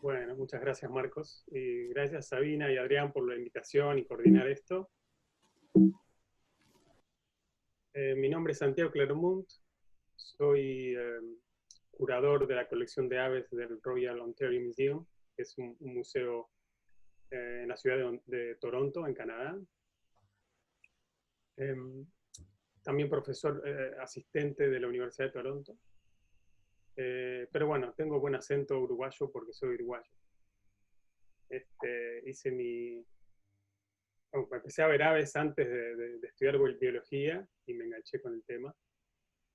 Bueno, muchas gracias Marcos. Y gracias Sabina y Adrián por la invitación y coordinar esto. Mi nombre es Santiago Clermont, soy curador de la colección de aves del Royal Ontario Museum, que es un museo en la ciudad de Toronto, en Canadá. También profesor asistente de la Universidad de Toronto. Pero bueno, tengo buen acento uruguayo porque soy uruguayo. Hice empecé a ver aves antes de estudiar biología y me enganché con el tema.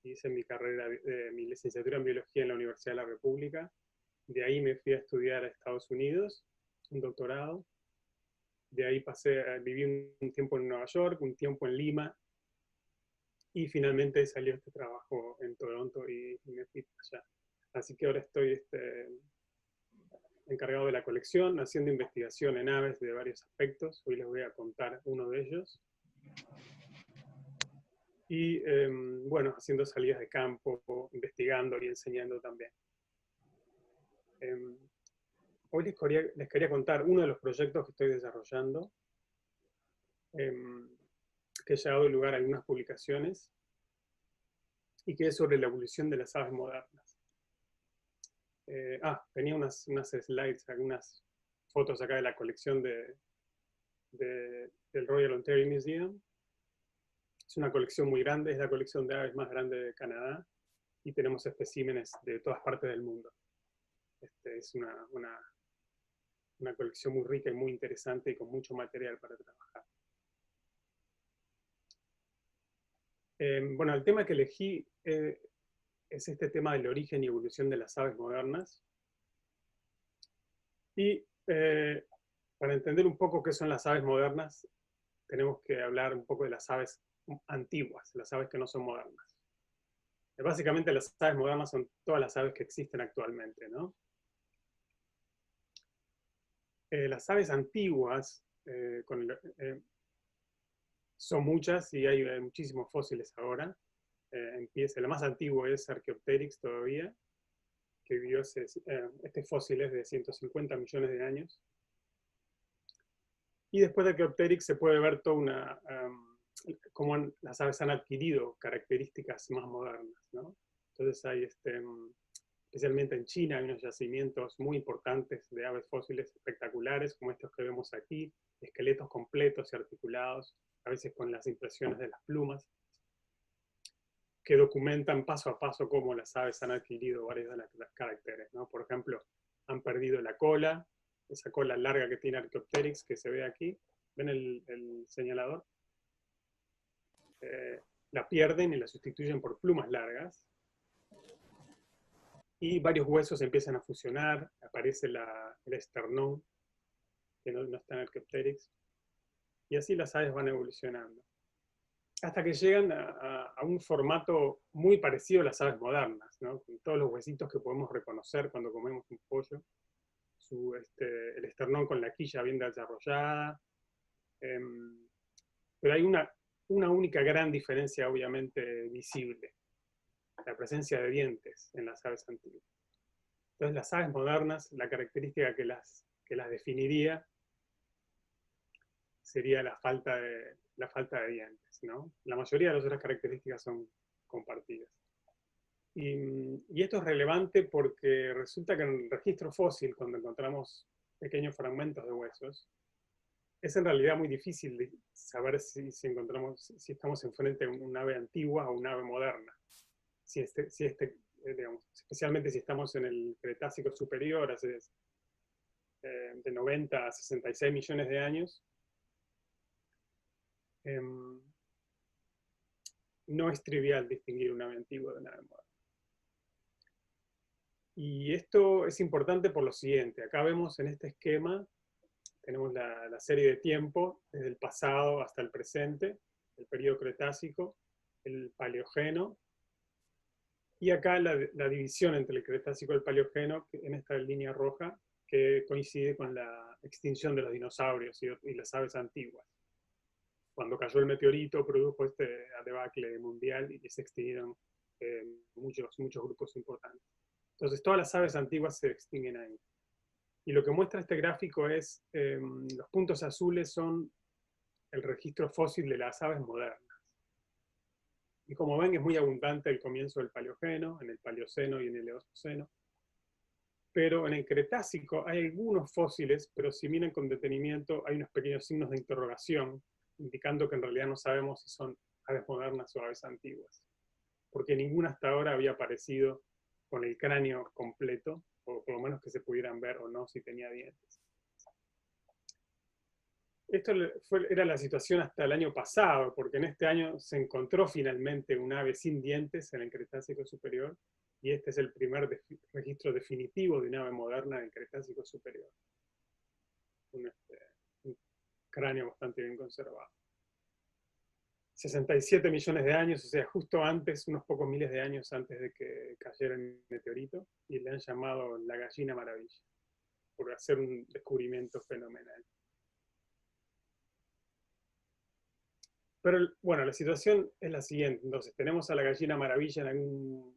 Hice mi carrera, mi licenciatura en biología en la Universidad de la República. De ahí me fui a estudiar a Estados Unidos, un doctorado. De ahí viví un tiempo en Nueva York, un tiempo en Lima, y finalmente salió este trabajo en Toronto y me fui allá. Así que ahora estoy encargado de la colección, haciendo investigación en aves de varios aspectos. Hoy les voy a contar uno de ellos. Y bueno, haciendo salidas de campo, investigando y enseñando también. Hoy les quería contar uno de los proyectos que estoy desarrollando, que ha llegado lugar a algunas publicaciones, y que es sobre la evolución de las aves modernas. Tenía unas slides, algunas fotos acá de la colección del Royal Ontario Museum. Es una colección muy grande, es la colección de aves más grande de Canadá, y tenemos especímenes de todas partes del mundo. Es una colección muy rica y muy interesante y con mucho material para trabajar. Bueno, el tema que elegí es este tema del origen y evolución de las aves modernas. Y para entender un poco qué son las aves modernas, tenemos que hablar un poco de las aves antiguas, las aves que no son modernas. Básicamente las aves modernas son todas las aves que existen actualmente, ¿no? Las aves antiguas son muchas y hay muchísimos fósiles ahora. La más antigua es Archaeopteryx todavía, que vivió este fósil es de 150 millones de años. Y después de Archaeopteryx se puede ver toda cómo las aves han adquirido características más modernas, ¿no? Entonces hay especialmente en China, hay unos yacimientos muy importantes de aves fósiles espectaculares, como estos que vemos aquí, esqueletos completos y articulados, a veces con las impresiones de las plumas, que documentan paso a paso cómo las aves han adquirido varios de los caracteres, ¿no? Por ejemplo, han perdido la cola, esa cola larga que tiene Archaeopteryx, que se ve aquí, ¿ven el señalador? La pierden y la sustituyen por plumas largas, y varios huesos empiezan a fusionar, aparece el esternón, que no está en Archaeopteryx, y así las aves van evolucionando. Hasta que llegan a un formato muy parecido a las aves modernas, ¿no? Con todos los huesitos que podemos reconocer cuando comemos un pollo, el esternón con la quilla bien desarrollada, pero hay una única gran diferencia obviamente visible, la presencia de dientes en las aves antiguas. Entonces las aves modernas, la característica que las definiría sería la falta de dientes, ¿no? La mayoría de las otras características son compartidas. Y esto es relevante porque resulta que en el registro fósil, cuando encontramos pequeños fragmentos de huesos, es en realidad muy difícil de saber si estamos enfrente de un ave antigua o un ave moderna. Digamos, especialmente si estamos en el Cretácico superior, hace de 90 a 66 millones de años, no es trivial distinguir un ave antigua de una ave moderna. Y esto es importante por lo siguiente. Acá vemos en este esquema, tenemos la serie de tiempo, desde el pasado hasta el presente, el periodo Cretácico, el Paleógeno, y acá la división entre el Cretácico y el Paleógeno, en esta línea roja, que coincide con la extinción de los dinosaurios y las aves antiguas. Cuando cayó el meteorito, produjo este debacle mundial y se extinguieron muchos grupos importantes. Entonces, todas las aves antiguas se extinguen ahí. Y lo que muestra este gráfico es, los puntos azules son el registro fósil de las aves modernas. Y como ven, es muy abundante el comienzo del Paleógeno, en el Paleoceno y en el Eoceno. Pero en el Cretácico hay algunos fósiles, pero si miran con detenimiento hay unos pequeños signos de interrogación, indicando que en realidad no sabemos si son aves modernas o aves antiguas. Porque ninguna hasta ahora había aparecido con el cráneo completo, o por lo menos que se pudieran ver o no si tenía dientes. Esto era la situación hasta el año pasado, porque en este año se encontró finalmente un ave sin dientes en el Cretácico superior, y este es el primer registro definitivo de una ave moderna en el Cretácico superior. Un cráneo bastante bien conservado. 67 millones de años, o sea, justo antes, unos pocos miles de años antes de que cayera el meteorito, y le han llamado la gallina maravilla, por hacer un descubrimiento fenomenal. Pero bueno, la situación es la siguiente. Entonces, tenemos a la gallina maravilla en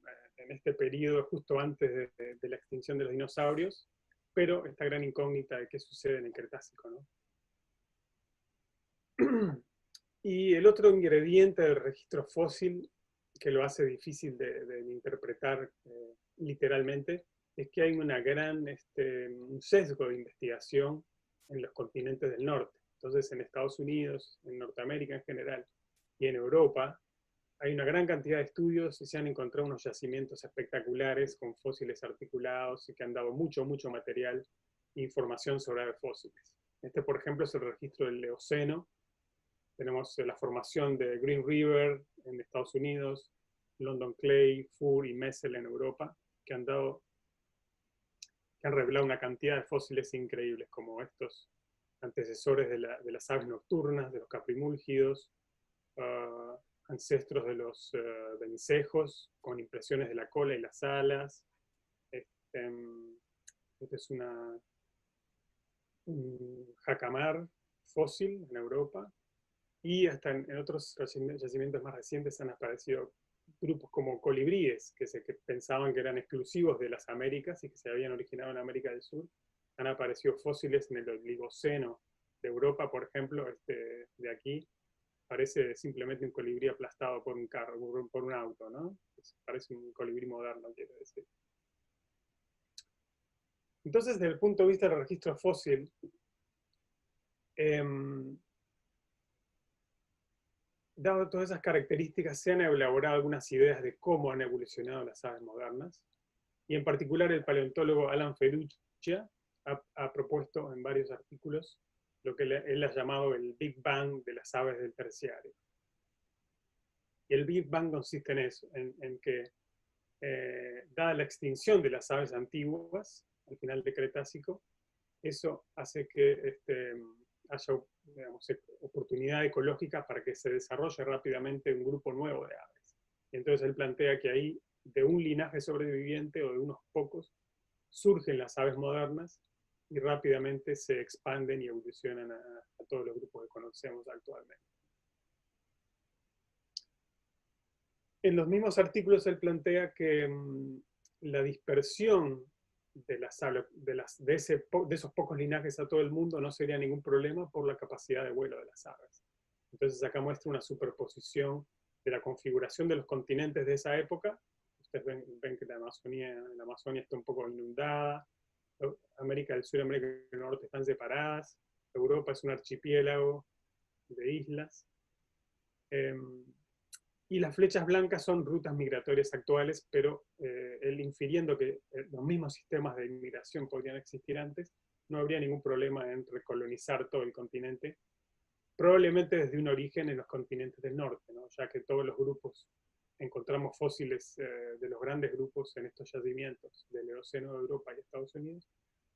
este periodo justo antes de la extinción de los dinosaurios, pero esta gran incógnita de qué sucede en el Cretácico, ¿no? Y el otro ingrediente del registro fósil que lo hace difícil de interpretar literalmente es que hay un sesgo de investigación en los continentes del norte. Entonces, en Estados Unidos, en Norteamérica en general y en Europa, hay una gran cantidad de estudios y se han encontrado unos yacimientos espectaculares con fósiles articulados y que han dado mucho material e información sobre aves fósiles. Este, por ejemplo, es el registro del Eoceno. Tenemos la formación de Green River en Estados Unidos, London Clay, Fur y Messel en Europa, que han revelado una cantidad de fósiles increíbles, como estos antecesores de las aves nocturnas, de los caprimúlgidos, ancestros de los vencejos, con impresiones de la cola y las alas. Este es un jacamar fósil en Europa. Y hasta en otros yacimientos más recientes han aparecido grupos como colibríes, que pensaban que eran exclusivos de las Américas y que se habían originado en América del Sur. Han aparecido fósiles en el Oligoceno de Europa, por ejemplo, de aquí. Parece simplemente un colibrí aplastado por un carro, por un auto, ¿no? Parece un colibrí moderno, quiero decir. Entonces, desde el punto de vista del registro fósil, dado todas esas características, se han elaborado algunas ideas de cómo han evolucionado las aves modernas, y en particular el paleontólogo Alan Feduccia ha propuesto en varios artículos lo que él ha llamado el Big Bang de las aves del terciario. Y el Big Bang consiste en eso, en que, dada la extinción de las aves antiguas, al final del Cretácico, eso hace que haya, digamos, oportunidad ecológica para que se desarrolle rápidamente un grupo nuevo de aves. Y entonces él plantea que ahí, de un linaje sobreviviente o de unos pocos, surgen las aves modernas y rápidamente se expanden y evolucionan a todos los grupos que conocemos actualmente. En los mismos artículos él plantea que la dispersión de esos pocos linajes a todo el mundo no sería ningún problema por la capacidad de vuelo de las aves. Entonces acá muestra una superposición de la configuración de los continentes de esa época. Ustedes ven que la Amazonia está un poco inundada, América del Sur y América del Norte están separadas, Europa es un archipiélago de islas. Y las flechas blancas son rutas migratorias actuales, pero él infiriendo que los mismos sistemas de inmigración podrían existir antes, no habría ningún problema en recolonizar todo el continente, probablemente desde un origen en los continentes del norte, ¿no? Ya que todos los grupos, encontramos fósiles de los grandes grupos en estos yacimientos del Eoceno de Europa y Estados Unidos,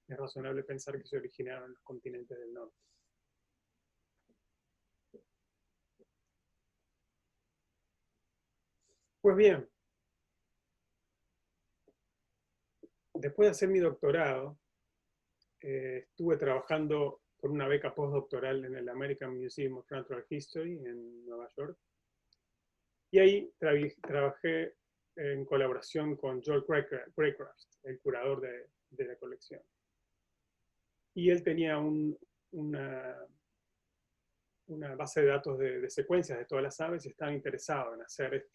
es razonable pensar que se originaron en los continentes del norte. Pues bien, después de hacer mi doctorado, estuve trabajando por una beca postdoctoral en el American Museum of Natural History en Nueva York. Y ahí trabajé en colaboración con Joel Craycraft, el curador de la colección. y él tenía una base de datos de secuencias de todas las aves y estaba interesado en hacer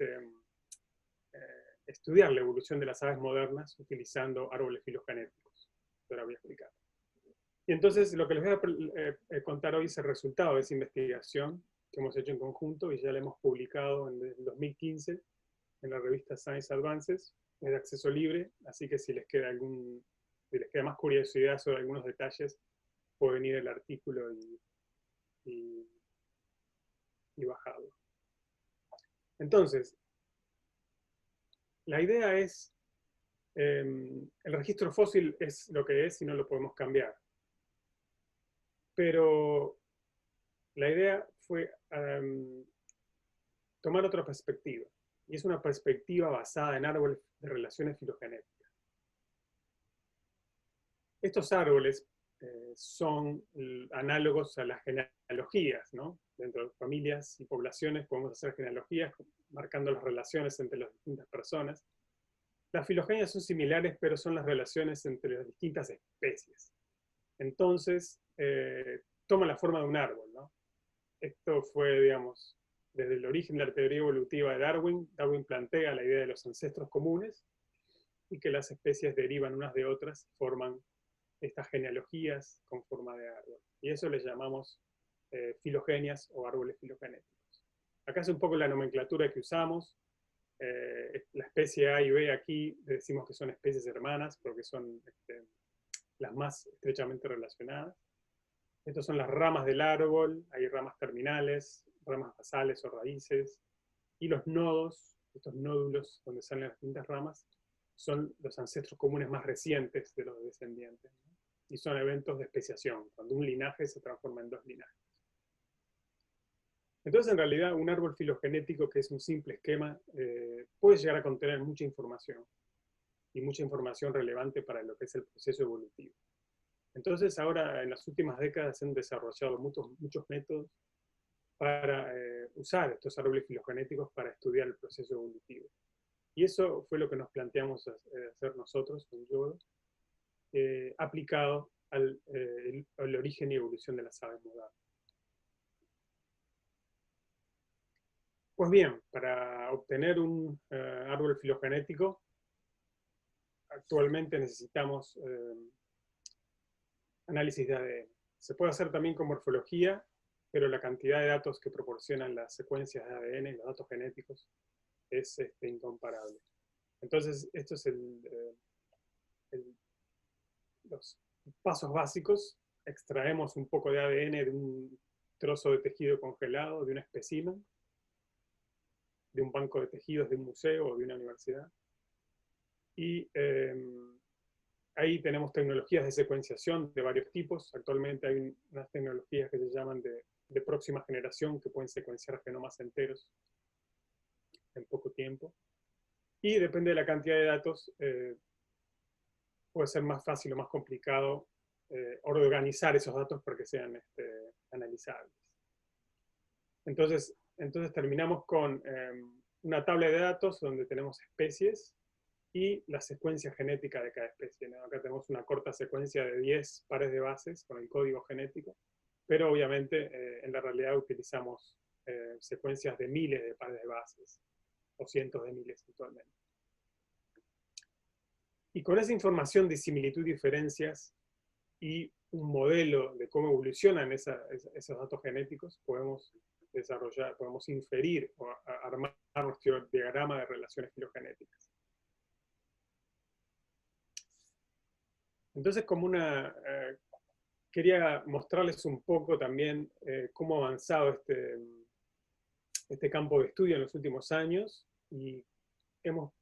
estudiar la evolución de las aves modernas utilizando árboles filogenéticos. Ahora voy a explicar. Y entonces lo que les voy a contar hoy es el resultado de esa investigación que hemos hecho en conjunto y ya la hemos publicado en el 2015 en la revista Science Advances, es de acceso libre, así que si les queda más curiosidad sobre algunos detalles, puede venir el artículo y bajarlo. Entonces, la idea es, el registro fósil es lo que es y no lo podemos cambiar. Pero la idea fue tomar otra perspectiva, y es una perspectiva basada en árboles de relaciones filogenéticas. Estos árboles son análogos a las genealogías, ¿no? Dentro de familias y poblaciones podemos hacer genealogías marcando las relaciones entre las distintas personas. Las filogenias son similares, pero son las relaciones entre las distintas especies. Entonces, toma la forma de un árbol, ¿no? Esto fue, digamos, desde el origen de la teoría evolutiva de Darwin. Darwin plantea la idea de los ancestros comunes y que las especies derivan unas de otras y forman estas genealogías con forma de árbol. Y eso les llamamos filogenias o árboles filogenéticos. Acá es un poco la nomenclatura que usamos. La especie A y B aquí decimos que son especies hermanas porque son las más estrechamente relacionadas. Estas son las ramas del árbol, hay ramas terminales, ramas basales o raíces, y los nodos, estos nódulos donde salen las distintas ramas, son los ancestros comunes más recientes de los descendientes, ¿no? Y son eventos de especiación, cuando un linaje se transforma en dos linajes. Entonces, en realidad, un árbol filogenético, que es un simple esquema, puede llegar a contener mucha información, y mucha información relevante para lo que es el proceso evolutivo. Entonces, ahora, en las últimas décadas, se han desarrollado muchos métodos para usar estos árboles filogenéticos para estudiar el proceso evolutivo. Y eso fue lo que nos planteamos hacer nosotros con Yodo, aplicado al origen y evolución de las aves modernas. Pues bien, para obtener un árbol filogenético, actualmente necesitamos análisis de ADN. Se puede hacer también con morfología, pero la cantidad de datos que proporcionan las secuencias de ADN y los datos genéticos es incomparable. Entonces, esto es los pasos básicos. Extraemos un poco de ADN de un trozo de tejido congelado, de un espécimen, de un banco de tejidos de un museo o de una universidad. Y ahí tenemos tecnologías de secuenciación de varios tipos. Actualmente hay unas tecnologías que se llaman de próxima generación, que pueden secuenciar genomas enteros en poco tiempo. Y depende de la cantidad de datos, puede ser más fácil o más complicado organizar esos datos para que sean analizables. Entonces terminamos con una tabla de datos donde tenemos especies y la secuencia genética de cada especie, ¿no? Acá tenemos una corta secuencia de 10 pares de bases con el código genético, pero obviamente en la realidad utilizamos secuencias de miles de pares de bases, o cientos de miles actualmente. Y con esa información de similitud y diferencias y un modelo de cómo evolucionan esos datos genéticos, podemos inferir o armar nuestro diagrama de relaciones filogenéticas. Entonces, quería mostrarles un poco también cómo ha avanzado este campo de estudio en los últimos años, y hemos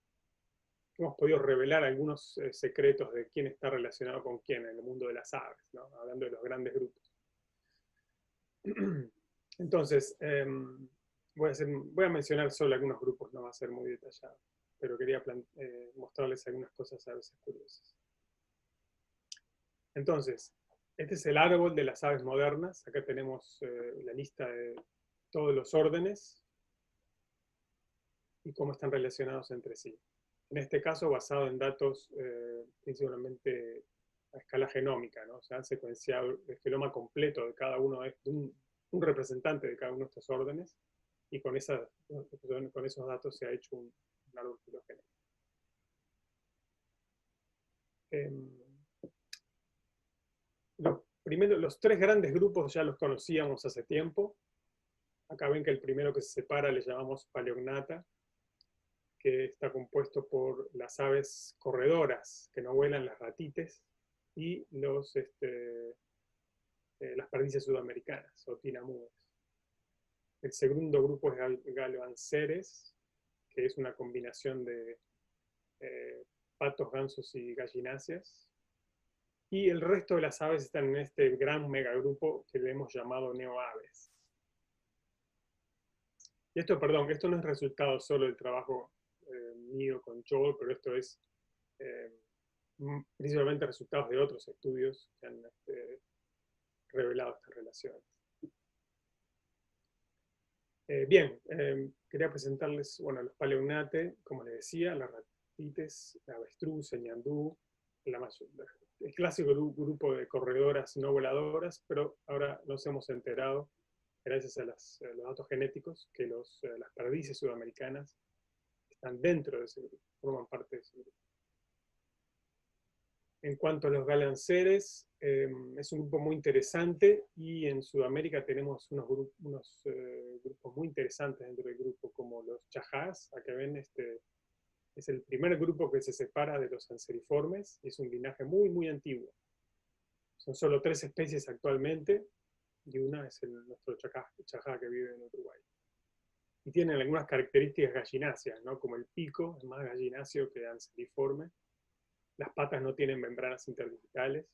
podido revelar algunos secretos de quién está relacionado con quién en el mundo de las aves, ¿no? Hablando de los grandes grupos. Entonces, voy a mencionar solo algunos grupos, no va a ser muy detallado, pero quería mostrarles algunas cosas a veces curiosas. Entonces, este es el árbol de las aves modernas. Acá tenemos la lista de todos los órdenes y cómo están relacionados entre sí. En este caso, basado en datos principalmente a escala genómica, ¿no? Se han secuenciado el genoma completo de cada uno, de un representante de cada uno de estos órdenes, y con esos datos se ha hecho un árbol filogenético. Los tres grandes grupos ya los conocíamos hace tiempo. Acá ven que el primero que se separa le llamamos Paleognata, que está compuesto por las aves corredoras que no vuelan, las ratites, y las perdices sudamericanas, o tinamúes. El segundo grupo es Galoanceres, que es una combinación de patos, gansos y gallináceas. Y el resto de las aves están en este gran megagrupo que le hemos llamado neoaves. Y esto, perdón, esto no es resultado solo del trabajo mío con Joel, pero esto es principalmente resultados de otros estudios que han revelado estas relaciones. Bien, quería presentarles, bueno, los Paleognate, como les decía, las ratites, la avestruz, el ñandú, el clásico grupo de corredoras no voladoras, pero ahora nos hemos enterado, gracias a los datos genéticos, que las perdices sudamericanas están dentro de ese grupo, forman parte de ese grupo. En cuanto a los galanceres, es un grupo muy interesante, y en Sudamérica tenemos unos grupos muy interesantes dentro del grupo, como los chajás. Acá ven, es el primer grupo que se separa de los anseriformes, y es un linaje muy, muy antiguo. Son solo 3 especies actualmente, y una es nuestro chajá que vive en Uruguay. Y tienen algunas características gallináceas, ¿no? Como el pico es más gallináceo que anseriforme. Las patas no tienen membranas interdigitales.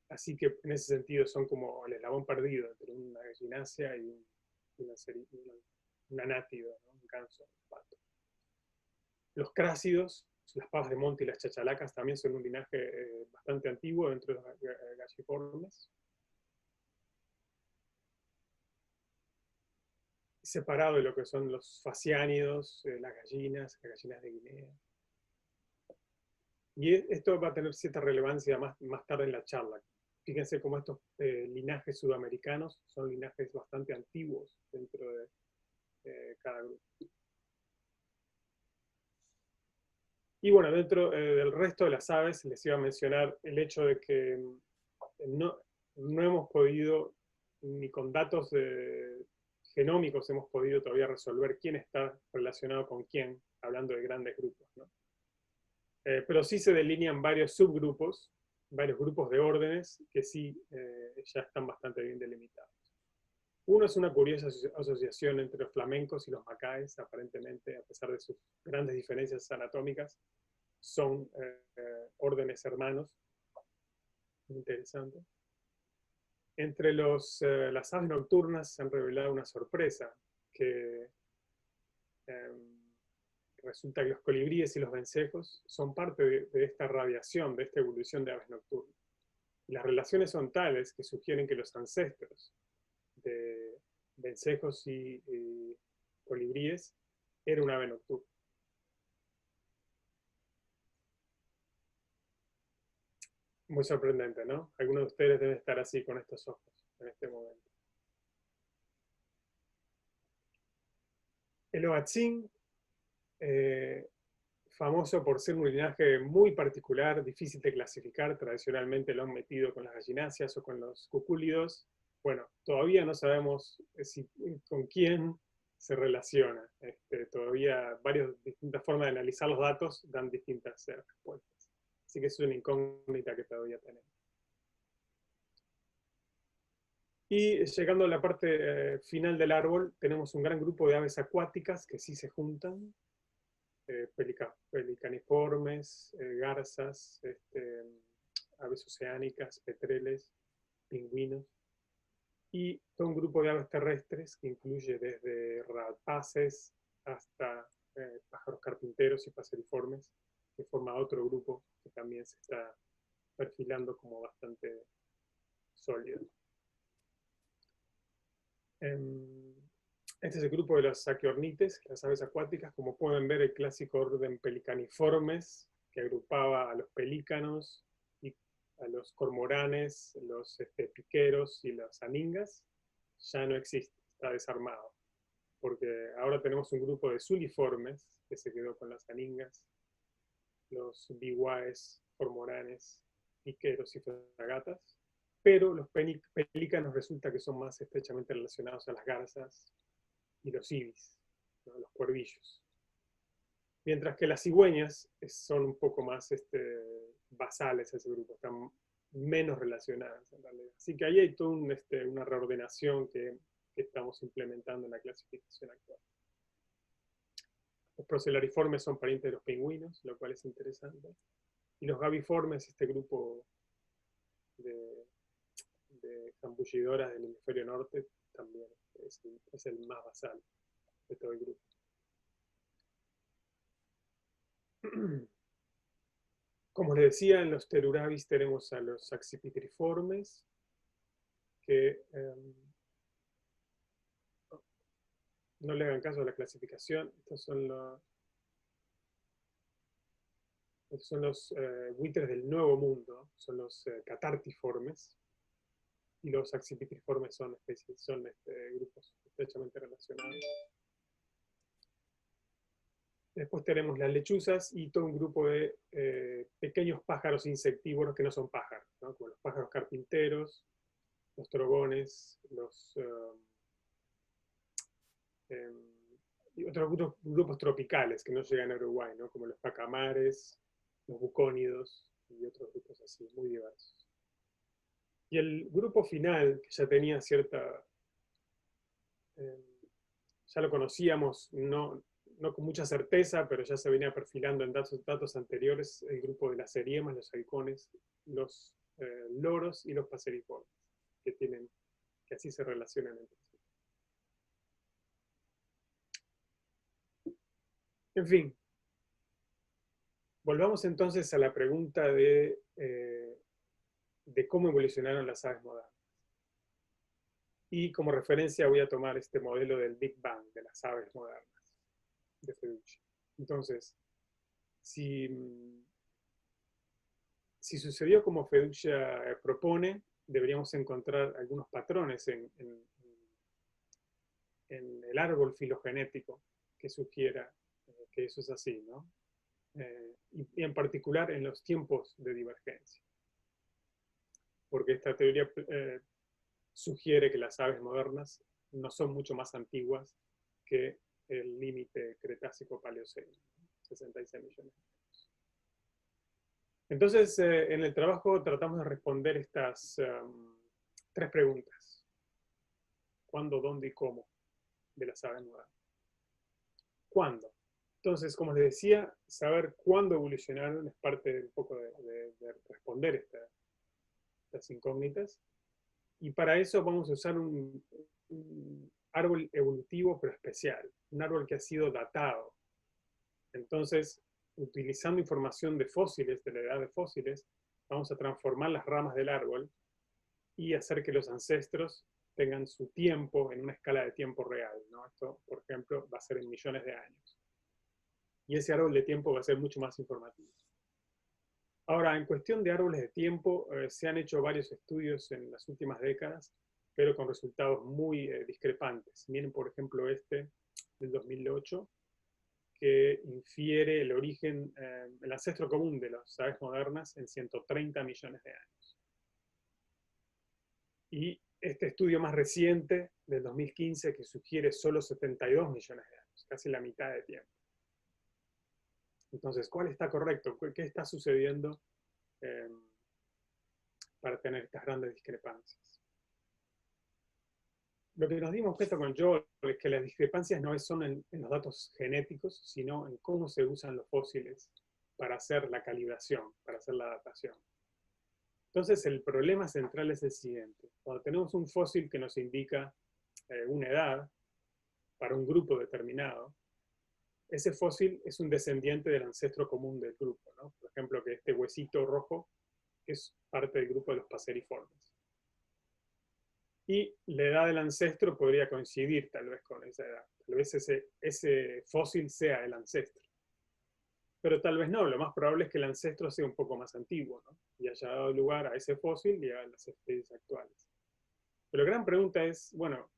Así que en ese sentido son como el eslabón perdido entre una gallinácea y una nátida, ¿no? Un ganso, un pato. Los crácidos, las pavas de monte y las chachalacas también son un linaje bastante antiguo dentro de los galliformes. Separado de lo que son los faciánidos, las gallinas de Guinea. Y esto va a tener cierta relevancia más tarde en la charla. Fíjense cómo estos linajes sudamericanos son linajes bastante antiguos dentro de cada grupo. Y bueno, dentro del resto de las aves les iba a mencionar el hecho de que no hemos podido, ni con datos genómicos hemos podido todavía resolver quién está relacionado con quién, hablando de grandes grupos, ¿no? Pero sí se delinean varios subgrupos, varios grupos de órdenes que sí ya están bastante bien delimitados. Uno es una curiosa asociación entre los flamencos y los macaes, aparentemente, a pesar de sus grandes diferencias anatómicas, son órdenes hermanos. Interesante. Entre las aves nocturnas se han revelado una sorpresa, que resulta que los colibríes y los vencejos son parte de esta radiación, de esta evolución de aves nocturnas. Y las relaciones son tales que sugieren que los ancestros de vencejos y colibríes era un ave nocturna. Muy sorprendente, ¿no? Algunos de ustedes deben estar así con estos ojos en este momento. El Hoatzin, famoso por ser un linaje muy particular, difícil de clasificar, tradicionalmente lo han metido con las gallináceas o con los cucúlidos. Bueno, todavía no sabemos con quién se relaciona. Todavía distintas formas de analizar los datos dan distintas respuestas. Así que es una incógnita que todavía tenemos. Y llegando a la parte final del árbol, tenemos un gran grupo de aves acuáticas que sí se juntan. Pelicaniformes, garzas, aves oceánicas, petreles, pingüinos, y todo un grupo de aves terrestres que incluye desde rapaces hasta pájaros carpinteros y paseriformes, que forma otro grupo que también se está perfilando como bastante sólido. Este es el grupo de las aquiornites, las aves acuáticas. Como pueden ver, el clásico orden pelicaniformes que agrupaba a los pelícanos y a los cormoranes, los piqueros y las aningas, ya no existe, está desarmado. Porque ahora tenemos un grupo de suliformes que se quedó con las aningas, los biwaes, cormoranes, piqueros y fragatas, pero los pelícanos resulta que son más estrechamente relacionados a las garzas y los ibis, ¿no? Los cuervillos. Mientras que las cigüeñas son un poco más basales a ese grupo, están menos relacionadas en realidad. Así que ahí hay toda una reordenación que estamos implementando en la clasificación actual. Los procelariformes son parientes de los pingüinos, lo cual es interesante. Y los gaviformes, este grupo de zambullidoras del hemisferio norte, también es el más basal de todo el grupo. Como les decía, en los Pterurabis tenemos a los accipitriformes, que no le hagan caso a la clasificación. Estos son los buitres del Nuevo Mundo, son los catartiformes, y los accipitriformes son grupos estrechamente relacionados. Después tenemos las lechuzas y todo un grupo de pequeños pájaros insectívoros que no son pájaros, ¿no? Como los pájaros carpinteros, los trogones, y otros grupos tropicales que no llegan a Uruguay, ¿no? Como los pacamares, los bucónidos y otros grupos así, muy diversos. Y el grupo final, que ya tenía cierta... ya lo conocíamos, no con mucha certeza, pero ya se venía perfilando en datos anteriores, el grupo de las eriemas, los halcones, los loros y los paseriformes, que así se relacionan entre sí. En fin, volvamos entonces a la pregunta de cómo evolucionaron las aves modernas. Y como referencia voy a tomar este modelo del Big Bang, de las aves modernas, de Fedducci. Entonces, si sucedió como Fedducci propone, deberíamos encontrar algunos patrones en el árbol filogenético que sugiera que eso es así, ¿no? Y en particular en los tiempos de divergencia. Porque esta teoría sugiere que las aves modernas no son mucho más antiguas que el límite Cretácico-Paleoceno, 66 millones de años. Entonces, en el trabajo tratamos de responder estas tres preguntas. ¿Cuándo, dónde y cómo de las aves modernas? ¿Cuándo? Entonces, como les decía, saber cuándo evolucionaron es parte un poco de responder estas incógnitas. Y para eso vamos a usar un árbol evolutivo pero especial, un árbol que ha sido datado. Entonces, utilizando información de fósiles, de la edad de fósiles, vamos a transformar las ramas del árbol y hacer que los ancestros tengan su tiempo en una escala de tiempo real, ¿no? Esto, por ejemplo, va a ser en millones de años. Y ese árbol de tiempo va a ser mucho más informativo. Ahora, en cuestión de árboles de tiempo, se han hecho varios estudios en las últimas décadas, pero con resultados muy discrepantes. Miren, por ejemplo, este del 2008, que infiere el origen, el ancestro común de las aves modernas en 130 millones de años. Y este estudio más reciente, del 2015, que sugiere solo 72 millones de años, casi la mitad de tiempo. Entonces, ¿cuál está correcto? ¿Qué está sucediendo para tener estas grandes discrepancias? Lo que nos dimos cuenta con Joel es que las discrepancias no son en los datos genéticos, sino en cómo se usan los fósiles para hacer la calibración, para hacer la datación. Entonces, el problema central es el siguiente. Cuando tenemos un fósil que nos indica una edad para un grupo determinado, ese fósil es un descendiente del ancestro común del grupo, ¿no? Por ejemplo, que este huesito rojo es parte del grupo de los paseriformes. Y la edad del ancestro podría coincidir tal vez con esa edad. Tal vez ese fósil sea el ancestro. pero tal vez no. Lo más probable es que el ancestro sea un poco más antiguo, ¿no? Y haya dado lugar a ese fósil y a las especies actuales. Pero la gran pregunta es, bueno,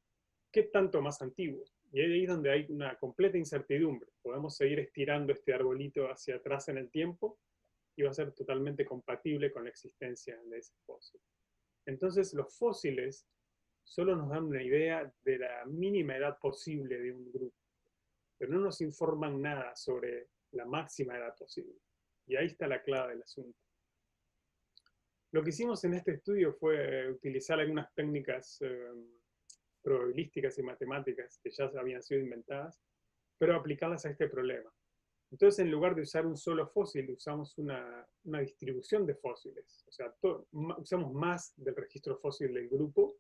¿qué tanto más antiguo? Y ahí es donde hay una completa incertidumbre. Podemos seguir estirando este arbolito hacia atrás en el tiempo y va a ser totalmente compatible con la existencia de ese fósil. Entonces, los fósiles solo nos dan una idea de la mínima edad posible de un grupo, pero no nos informan nada sobre la máxima edad posible. Y ahí está la clave del asunto. Lo que hicimos en este estudio fue utilizar algunas técnicas probabilísticas y matemáticas que ya habían sido inventadas, pero aplicarlas a este problema. Entonces, en lugar de usar un solo fósil, usamos una distribución de fósiles. O sea, usamos más del registro fósil del grupo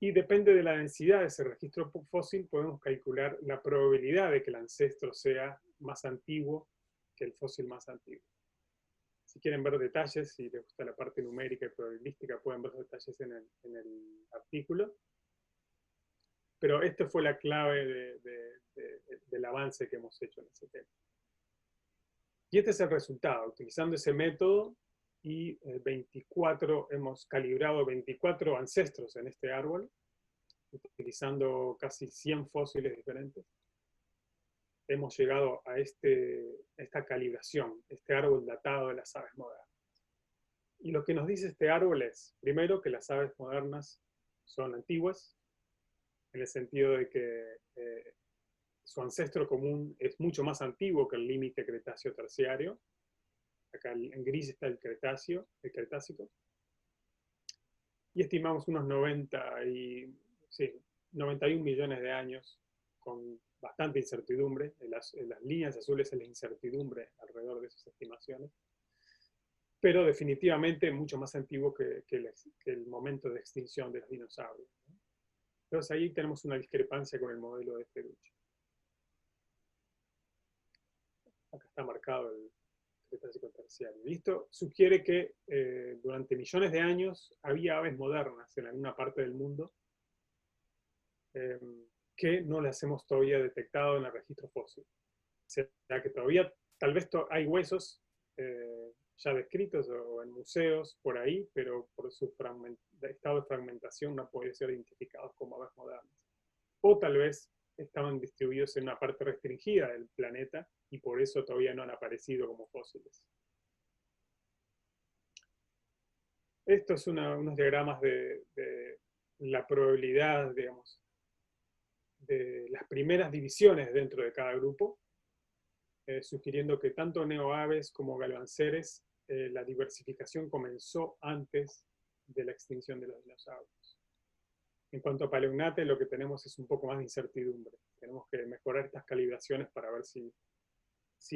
y depende de la densidad de ese registro fósil, podemos calcular la probabilidad de que el ancestro sea más antiguo que el fósil más antiguo. Si quieren ver detalles, si les gusta la parte numérica y probabilística, pueden ver detalles en el artículo. Pero esta fue la clave del avance que hemos hecho en ese tema. Y este es el resultado. Utilizando ese método y hemos calibrado 24 ancestros en este árbol, utilizando casi 100 fósiles diferentes. Hemos llegado a esta calibración, este árbol datado de las aves modernas. Y lo que nos dice este árbol es, primero, que las aves modernas son antiguas, en el sentido de que su ancestro común es mucho más antiguo que el límite Cretáceo-Terciario. Acá en gris está el Cretácico. Y estimamos unos 91 millones de años, con bastante incertidumbre. En las líneas azules es la incertidumbre alrededor de esas estimaciones. Pero definitivamente mucho más antiguo que el momento de extinción de los dinosaurios. Entonces ahí tenemos una discrepancia con el modelo de Feduccia. Acá está marcado el Cretácico terciario. Y esto sugiere que durante millones de años había aves modernas en alguna parte del mundo que no las hemos todavía detectado en el registro fósil. O sea que todavía, tal vez hay huesos ya descritos o en museos por ahí, pero por su estado de fragmentación no pueden ser identificados como aves modernas. O tal vez estaban distribuidos en una parte restringida del planeta y por eso todavía no han aparecido como fósiles. Estos son unos diagramas de la probabilidad, digamos, de las primeras divisiones dentro de cada grupo, sugiriendo que tanto neoaves como galvanceres, la diversificación comenzó antes de la extinción de los dinosaurios. En cuanto a Paleognathe, lo que tenemos es un poco más de incertidumbre. Tenemos que mejorar estas calibraciones para ver si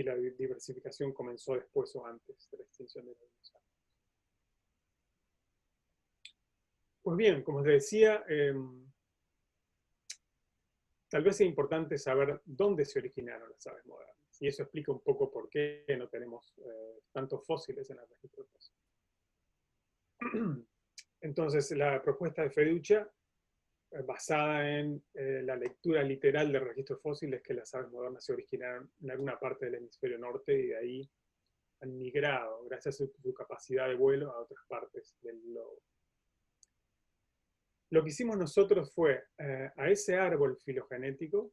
la diversificación comenzó después o antes de la extinción de los dinosaurios. Pues bien, como les decía, tal vez es importante saber dónde se originaron las aves modernas. Y eso explica un poco por qué no tenemos tantos fósiles en el registro fósil. Entonces, la propuesta de Feduccia, basada en la lectura literal del registro fósil, es que las aves modernas se originaron en alguna parte del hemisferio norte y de ahí han migrado, gracias a su capacidad de vuelo, a otras partes del globo. Lo que hicimos nosotros fue, a ese árbol filogenético,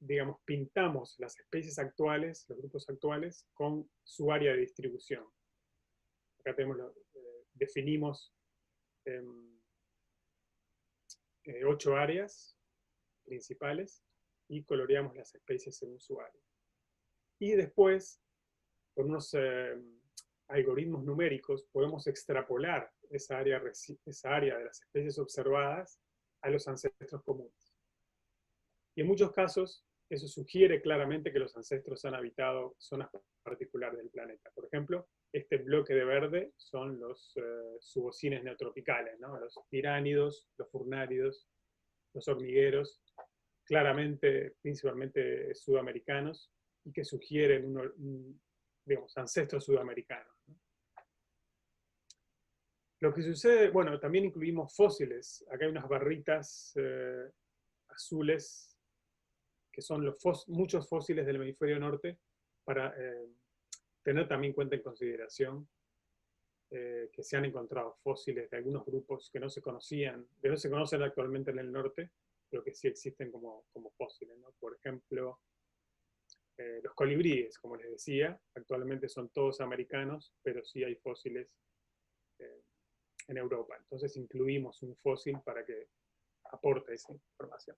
digamos, pintamos las especies actuales, los grupos actuales, con su área de distribución. Acá definimos 8 áreas principales y coloreamos las especies según su área. Y después, con unos algoritmos numéricos, podemos extrapolar esa área de las especies observadas a los ancestros comunes. Y en muchos casos, eso sugiere claramente que los ancestros han habitado zonas particulares del planeta. Por ejemplo, este bloque de verde son los subocines neotropicales, ¿no? Los tiránidos, los furnáridos, los hormigueros, claramente, principalmente sudamericanos, y que sugieren digamos, ancestros sudamericanos, ¿no? Lo que sucede, bueno, también incluimos fósiles. Acá hay unas barritas azules que son muchos fósiles del hemisferio norte, para tener también en cuenta en consideración que se han encontrado fósiles de algunos grupos que no se conocían, que no se conocen actualmente en el norte, pero que sí existen como fósiles, ¿no? Por ejemplo, los colibríes, como les decía, actualmente son todos americanos, pero sí hay fósiles eh, en Europa. Entonces incluimos un fósil para que aporte esa información.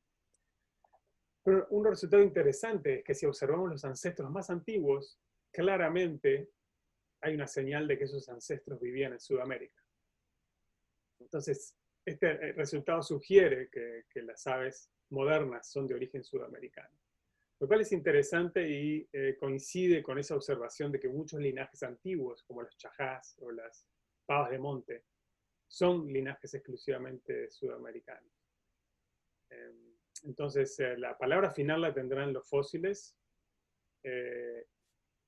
Pero un resultado interesante es que si observamos los ancestros más antiguos, claramente hay una señal de que esos ancestros vivían en Sudamérica. Entonces, este resultado sugiere que las aves modernas son de origen sudamericano. Lo cual es interesante y coincide con esa observación de que muchos linajes antiguos, como los chajás o las pavas de monte, son linajes exclusivamente sudamericanos. Entonces, la palabra final la tendrán los fósiles.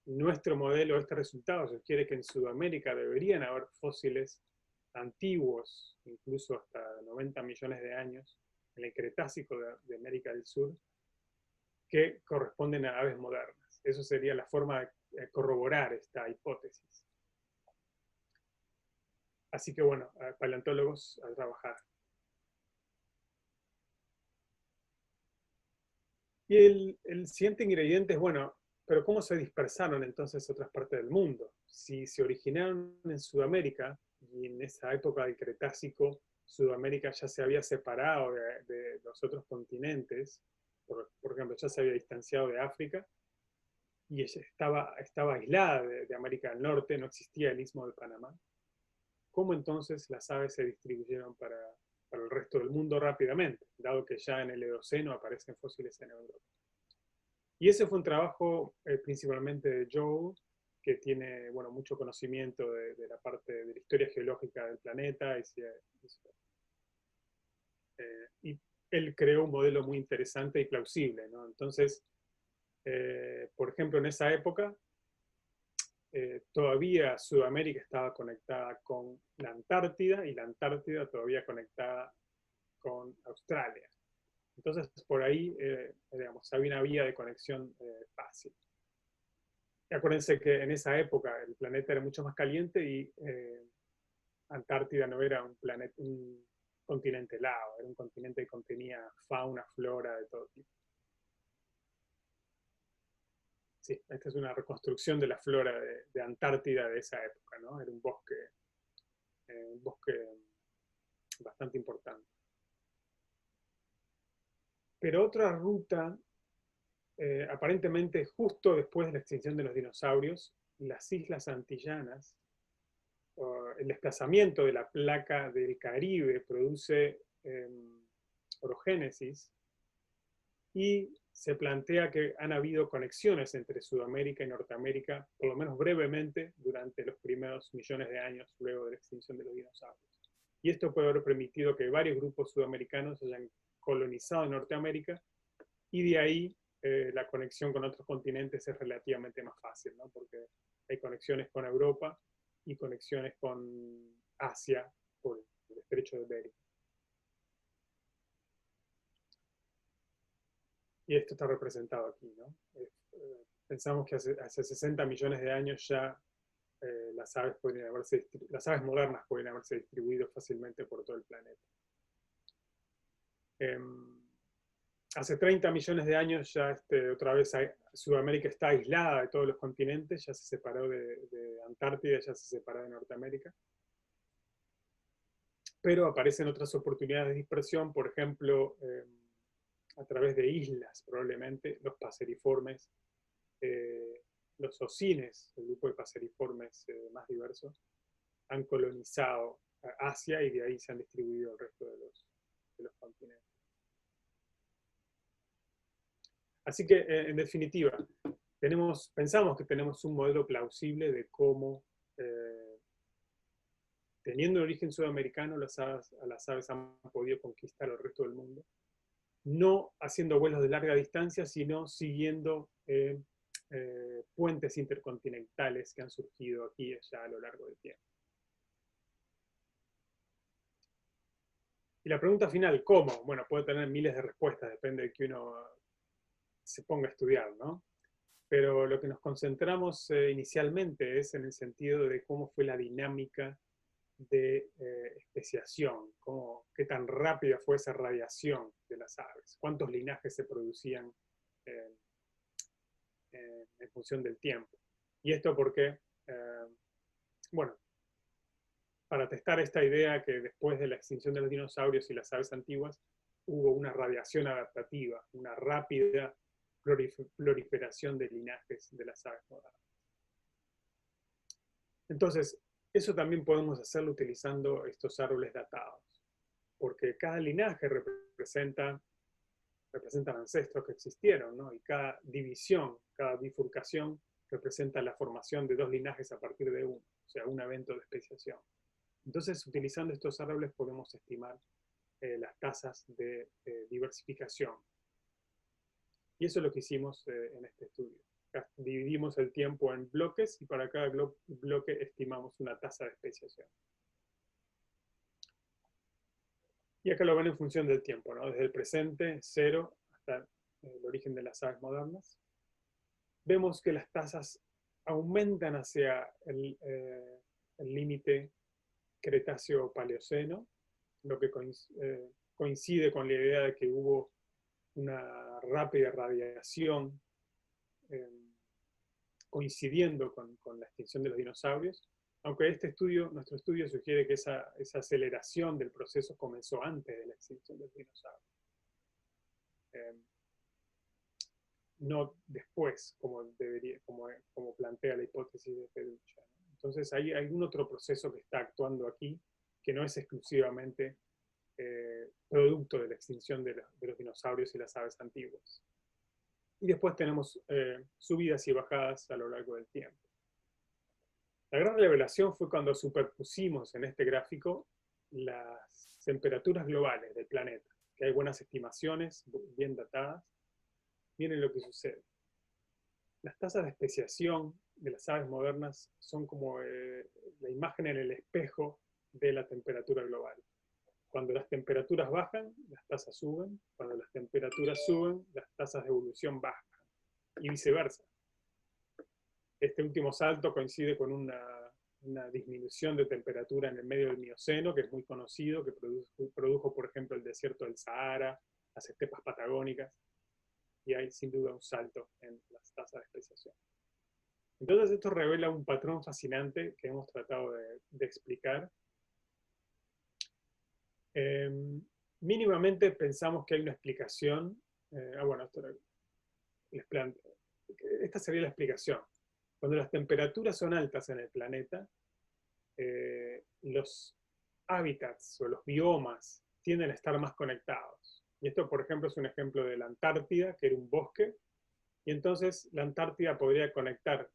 Nuestro modelo, este resultado, sugiere que en Sudamérica deberían haber fósiles antiguos, incluso hasta 90 millones de años, en el Cretácico de América del Sur, que corresponden a aves modernas. Eso sería la forma de corroborar esta hipótesis. Así que bueno, paleontólogos a trabajar. Y el siguiente ingrediente es, bueno, pero ¿cómo se dispersaron entonces otras partes del mundo? Si se originaron en Sudamérica, y en esa época del Cretácico, Sudamérica ya se había separado de los otros continentes, por ejemplo, ya se había distanciado de África, y ella estaba aislada de América del Norte, no existía el Istmo de Panamá. ¿Cómo entonces las aves se distribuyeron para el resto del mundo rápidamente, dado que ya en el Eoceno aparecen fósiles en Europa? Y ese fue un trabajo principalmente de Joe, que tiene bueno, mucho conocimiento de la parte de la historia geológica del planeta. Y él creó un modelo muy interesante y plausible, ¿no? Entonces, por ejemplo, en esa época, todavía Sudamérica estaba conectada con la Antártida y la Antártida todavía conectada con Australia. Entonces, por ahí, digamos, había una vía de conexión fácil. Y acuérdense que en esa época el planeta era mucho más caliente y Antártida no era un continente helado, era un continente que contenía fauna, flora de todo tipo. Sí, esta es una reconstrucción de la flora de Antártida de esa época, ¿no? Era un bosque bastante importante. Pero otra ruta, aparentemente justo después de la extinción de los dinosaurios, las islas antillanas, el desplazamiento de la placa del Caribe produce orogénesis y se plantea que han habido conexiones entre Sudamérica y Norteamérica, por lo menos brevemente, durante los primeros millones de años luego de la extinción de los dinosaurios. Y esto puede haber permitido que varios grupos sudamericanos hayan colonizado Norteamérica y de ahí la conexión con otros continentes es relativamente más fácil, ¿no? Porque hay conexiones con Europa y conexiones con Asia por el estrecho de Bering. Y esto está representado aquí, ¿no? Pensamos que hace 60 millones de años ya las aves modernas pueden haberse distribuido fácilmente por todo el planeta. Hace 30 millones de años ya otra vez Sudamérica está aislada de todos los continentes, ya se separó de Antártida, ya se separó de Norteamérica. Pero aparecen otras oportunidades de dispersión, por ejemplo, a través de islas, probablemente, los paseriformes, los ocines, el grupo de paseriformes más diversos, han colonizado Asia y de ahí se han distribuido el resto de los continentes. Así que, en definitiva, pensamos que tenemos un modelo plausible de cómo, teniendo un origen sudamericano, las aves han podido conquistar el resto del mundo, no haciendo vuelos de larga distancia, sino siguiendo puentes intercontinentales que han surgido aquí y allá a lo largo del tiempo. Y la pregunta final, ¿cómo? Bueno, puede tener miles de respuestas, depende de que uno se ponga a estudiar, ¿no? Pero lo que nos concentramos inicialmente es en el sentido de cómo fue la dinámica de especiación, qué tan rápida fue esa radiación de las aves, cuántos linajes se producían eh, en función del tiempo. Y esto porque, bueno, para testar esta idea que después de la extinción de los dinosaurios y las aves antiguas, hubo una radiación adaptativa, una rápida proliferación de linajes de las aves modernas. Entonces, eso también podemos hacerlo utilizando estos árboles datados, porque cada linaje representan ancestros que existieron, ¿no? Y cada división, cada bifurcación representa la formación de dos linajes a partir de uno, o sea, un evento de especiación. Entonces, utilizando estos árboles podemos estimar las tasas de diversificación. Y eso es lo que hicimos en este estudio. Dividimos el tiempo en bloques y para cada bloque estimamos una tasa de especiación. Y acá lo ven en función del tiempo, ¿no? Desde el presente, 0, hasta el origen de las aves modernas. Vemos que las tasas aumentan hacia el límite Cretáceo-Paleoceno, lo que coincide con la idea de que hubo una rápida radiación coincidiendo con la extinción de los dinosaurios, aunque nuestro estudio sugiere que esa aceleración del proceso comenzó antes de la extinción de los dinosaurios. No después, como plantea la hipótesis de Peducha. Entonces hay algún otro proceso que está actuando aquí, que no es exclusivamente producto de la extinción de los dinosaurios y las aves antiguas. Y después tenemos subidas y bajadas a lo largo del tiempo. La gran revelación fue cuando superpusimos en este gráfico las temperaturas globales del planeta, que hay buenas estimaciones, bien datadas. Miren lo que sucede. Las tasas de especiación de las aves modernas son como la imagen en el espejo de la temperatura global. Cuando las temperaturas bajan, las tasas suben. Cuando las temperaturas suben, las tasas de evolución bajan. Y viceversa. Este último salto coincide con una disminución de temperatura en el medio del Mioceno, que es muy conocido, que produjo, por ejemplo, el desierto del Sahara, las estepas patagónicas, y hay sin duda un salto en las tasas de especiación. Entonces esto revela un patrón fascinante que hemos tratado de explicar. Mínimamente pensamos que hay una explicación. Bueno, esta sería la explicación. Cuando las temperaturas son altas en el planeta, los hábitats o los biomas tienden a estar más conectados. Y esto, por ejemplo, es un ejemplo de la Antártida, que era un bosque, y entonces la Antártida podría conectar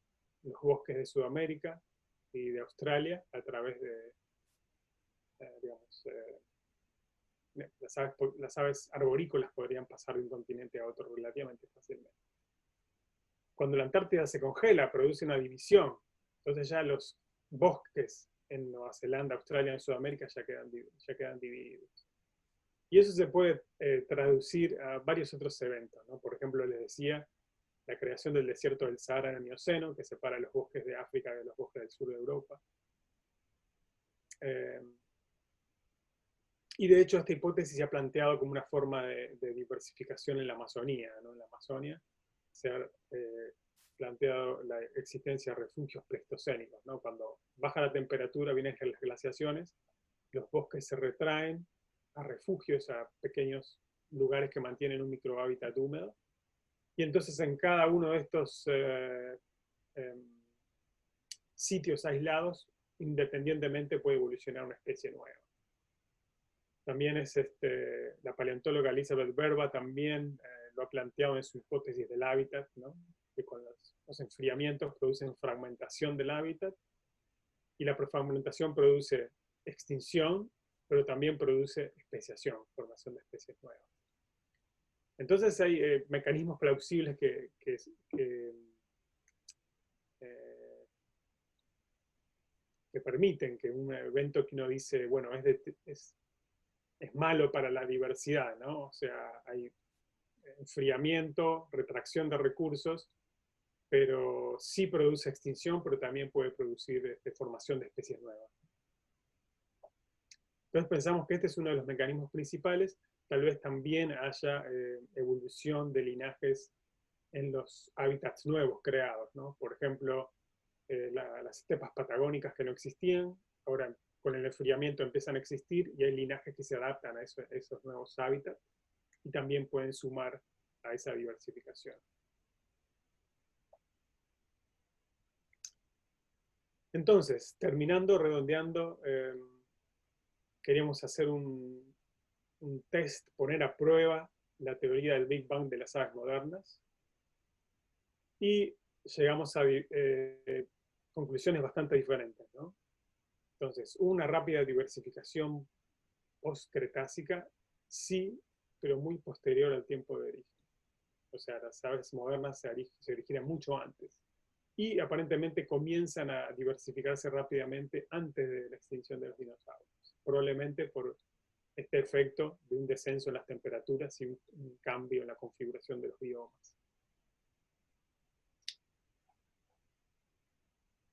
los bosques de Sudamérica y de Australia a través de, digamos, las aves arborícolas podrían pasar de un continente a otro relativamente fácilmente. Cuando la Antártida se congela, produce una división. Entonces ya los bosques en Nueva Zelanda, Australia y Sudamérica ya quedan divididos. Y eso se puede traducir a varios otros eventos, ¿no? Por ejemplo, les decía, la creación del desierto del Sahara en el Mioceno, que separa los bosques de África de los bosques del sur de Europa. Y de hecho esta hipótesis se ha planteado como una forma de diversificación en la Amazonía, ¿no? En la Amazonia se ha planteado la existencia de refugios pleistocénicos, ¿no? Cuando baja la temperatura, vienen las glaciaciones, los bosques se retraen a refugios, a pequeños lugares que mantienen un microhábitat húmedo, y entonces en cada uno de estos sitios aislados, independientemente puede evolucionar una especie nueva. También es la paleontóloga Elizabeth Berba también lo ha planteado en su hipótesis del hábitat, ¿no? Que con los enfriamientos producen fragmentación del hábitat, y la fragmentación produce extinción, pero también produce especiación, formación de especies nuevas. Entonces hay mecanismos plausibles que permiten que un evento que uno dice, bueno, es malo para la diversidad, ¿no? O sea, hay enfriamiento, retracción de recursos, pero sí produce extinción, pero también puede producir formación de especies nuevas. Entonces pensamos que este es uno de los mecanismos principales. Tal vez también haya evolución de linajes en los hábitats nuevos creados, ¿no? Por ejemplo, las estepas patagónicas que no existían, ahora con el enfriamiento empiezan a existir y hay linajes que se adaptan a esos nuevos hábitats y también pueden sumar a esa diversificación. Entonces, terminando, redondeando, queríamos hacer un test, poner a prueba la teoría del Big Bang de las aves modernas y llegamos a conclusiones bastante diferentes, ¿no? Entonces, una rápida diversificación post-cretácica, sí, pero muy posterior al tiempo de origen. O sea, las aves modernas se originan mucho antes. Y aparentemente comienzan a diversificarse rápidamente antes de la extinción de los dinosaurios. Probablemente por este efecto de un descenso en las temperaturas y un cambio en la configuración de los biomas.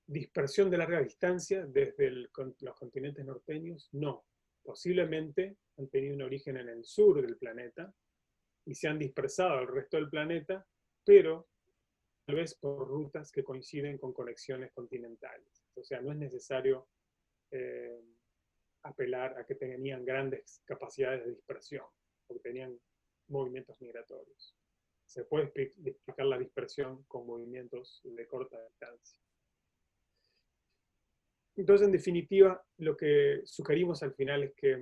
Dispersión de larga distancia desde los continentes norteños, no. Posiblemente han tenido un origen en el sur del planeta y se han dispersado al resto del planeta, pero tal vez por rutas que coinciden con conexiones continentales. O sea, no es necesario apelar a que tenían grandes capacidades de dispersión, porque tenían movimientos migratorios. Se puede explicar la dispersión con movimientos de corta distancia. Entonces, en definitiva, lo que sugerimos al final es que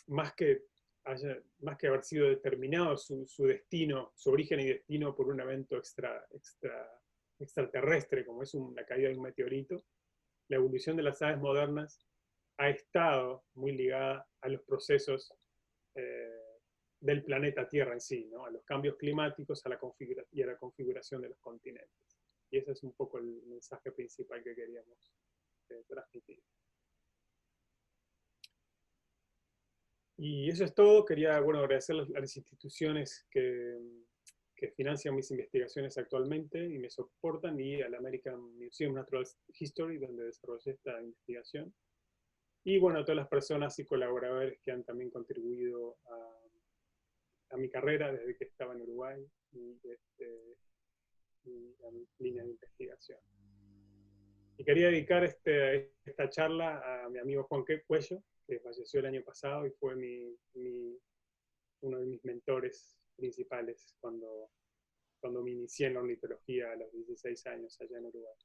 más que haber sido determinado su destino, su origen y destino por un evento extraterrestre, como es la caída de un meteorito, la evolución de las aves modernas ha estado muy ligada a los procesos del planeta Tierra en sí, ¿no? A los cambios climáticos y a la configuración de los continentes. Y ese es un poco el mensaje principal que queríamos transmitir. Y eso es todo. Quería agradecer a las instituciones que financian mis investigaciones actualmente y me soportan, y al American Museum of Natural History, donde desarrollé esta investigación. Y bueno, a todas las personas y colaboradores que han también contribuido a mi carrera desde que estaba en Uruguay y a mi línea de investigación. Y quería dedicar esta charla a mi amigo Juan Cuello, que falleció el año pasado y fue uno de mis mentores principales cuando me inicié en la ornitología a los 16 años allá en Uruguay.